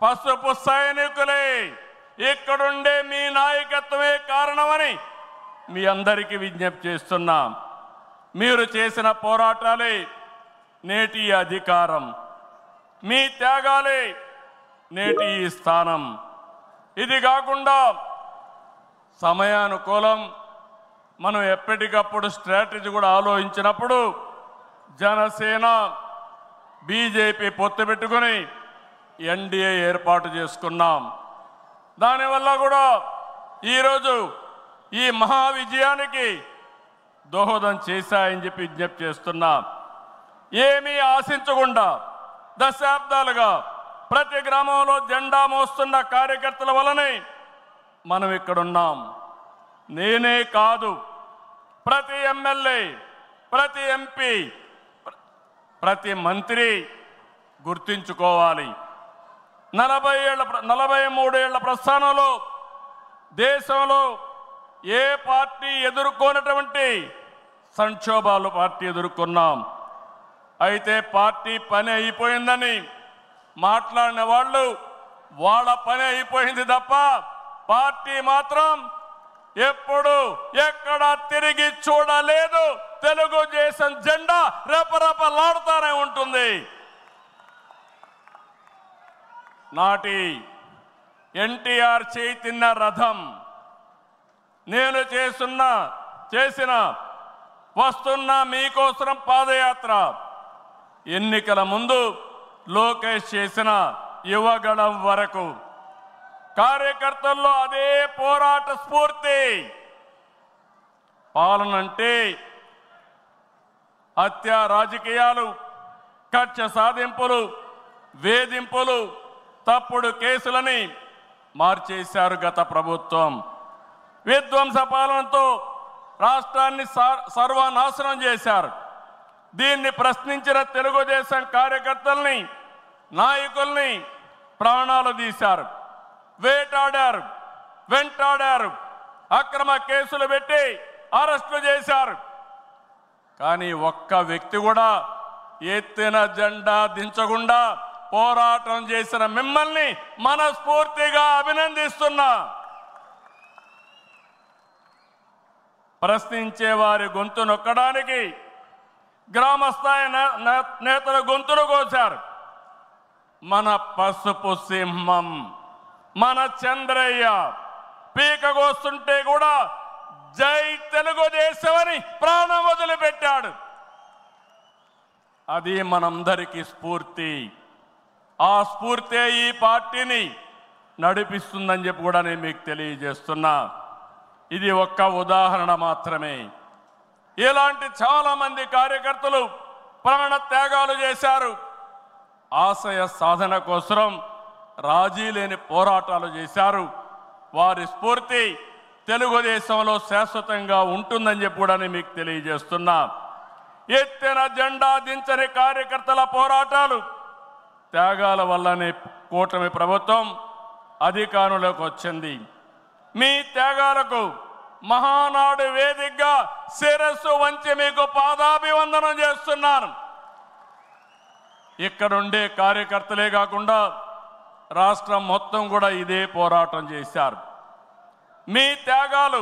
పసుపు సైనికులే, ఇక్కడుండే మీ నాయకత్వమే కారణమని మీ అందరికీ విజ్ఞప్తి చేస్తున్నాం. మీరు చేసిన పోరాటాలే నేటి అధికారం, మీ త్యాగాలే నేటి ఈ స్థానం. ఇది కాకుండా సమయానుకూలం మనం ఎప్పటికప్పుడు స్ట్రాటజీ కూడా ఆలోచించినప్పుడు జనసేన బీజేపీ పొత్తు పెట్టుకుని ఎన్డీఏ ఏర్పాటు చేసుకున్నాం. దానివల్ల కూడా ఈరోజు ఈ మహా విజయానికి దోహదం చేశాయని చెప్పి విజ్ఞప్తి చేస్తున్నాం. ఏమీ ఆశించకుండా దశాబ్దాలుగా ప్రతి గ్రామంలో జెండా మోస్తున్న కార్యకర్తల వలనే మనం ఇక్కడున్నాం. నేనే కాదు, ప్రతి ఎమ్మెల్యే, ప్రతి ఎంపీ, ప్రతి మంత్రి గుర్తించుకోవాలి. 43 ఏళ్ల ప్రస్థానంలో దేశంలో ఏ పార్టీ ఎదుర్కొన్నటువంటి సంక్షోభాలు పార్టీ ఎదుర్కొన్నాం. అయితే పార్టీ పని అయిపోయిందని మాట్లాడిన వాళ్ళు వాళ్ళ పని అయిపోయింది తప్ప పార్టీ మాత్రం ఎప్పుడు ఎక్కడ తిరిగి చూడలేదు. తెలుగుదేశం జెండా రెపరెపలాడుతూనే ఉంటుంది. నాటి ఎన్టీఆర్ చైతన్య రథం నేను చేసిన వస్తున్న మీకోసం పాదయాత్ర, ఎన్నికల ముందు లోకేష్ చేసిన యువగళం వరకు కార్యకర్తల్లో అదే పోరాట స్ఫూర్తి. పాలనంటే హత్య రాజకీయాలు, కక్ష సాధింపులు, వేధింపులు, తప్పుడు కేసులని మార్చేశారు గత ప్రభుత్వం. విధ్వంస పాలనతో రాష్ట్రాన్ని సర్వనాశనం చేశారు. దీన్ని ప్రశ్నించిన తెలుగుదేశం కార్యకర్తల్ని, నాయకుల్ని ప్రాణాలు తీశారు, వేటాడారు, వెంటాడారు, అక్రమ కేసులు పెట్టి అరెస్టులు చేశారు. కానీ ఒక్క వ్యక్తి కూడా ఎత్తిన జెండా దించకుండా పోరాటం చేసిన మిమ్మల్ని మనస్ఫూర్తిగా అభినందిస్తున్నా. ప్రశ్నించే వారి గొంతు నొక్కడానికి గ్రామస్థాయి నేతల గొంతులు కోశారు. మన పసుపు సింహం, మన చంద్రయ్య పీకగోస్తుంటే కూడా జై తెలుగుదేశం అని ప్రాణం వదిలిపెట్టాడు. అది మనందరికీ స్ఫూర్తి. ఆ స్ఫూర్తే ఈ పార్టీని నడిపిస్తుందని చెప్పి కూడా నేను మీకు తెలియజేస్తున్నా. ఇది ఒక్క ఉదాహరణ మాత్రమే. ఇలాంటి చాలా మంది కార్యకర్తలు ప్రాణ త్యాగాలు చేశారు. ఆశయ సాధన కోసం రాజీ లేని పోరాటాలు చేశారు. వారి స్ఫూర్తి తెలుగుదేశంలో శాశ్వతంగా ఉంటుందని చెప్పి కూడా నేను మీకు తెలియజేస్తున్నా. ఎత్తిన జెండా దించని కార్యకర్తల పోరాటాలు, త్యాగాల వల్లనే కూటమి ప్రభుత్వం అధికారంలోకి వచ్చింది. మీ త్యాగాలకు మహానాడు వేదికగా శిరస్సు వంచి మీకు పాదాభివందనం చేస్తున్నాను. ఇక్కడుండే కార్యకర్తలే కాకుండా రాష్ట్రం మొత్తం కూడా ఇదే పోరాటం చేశారు. మీ త్యాగాలు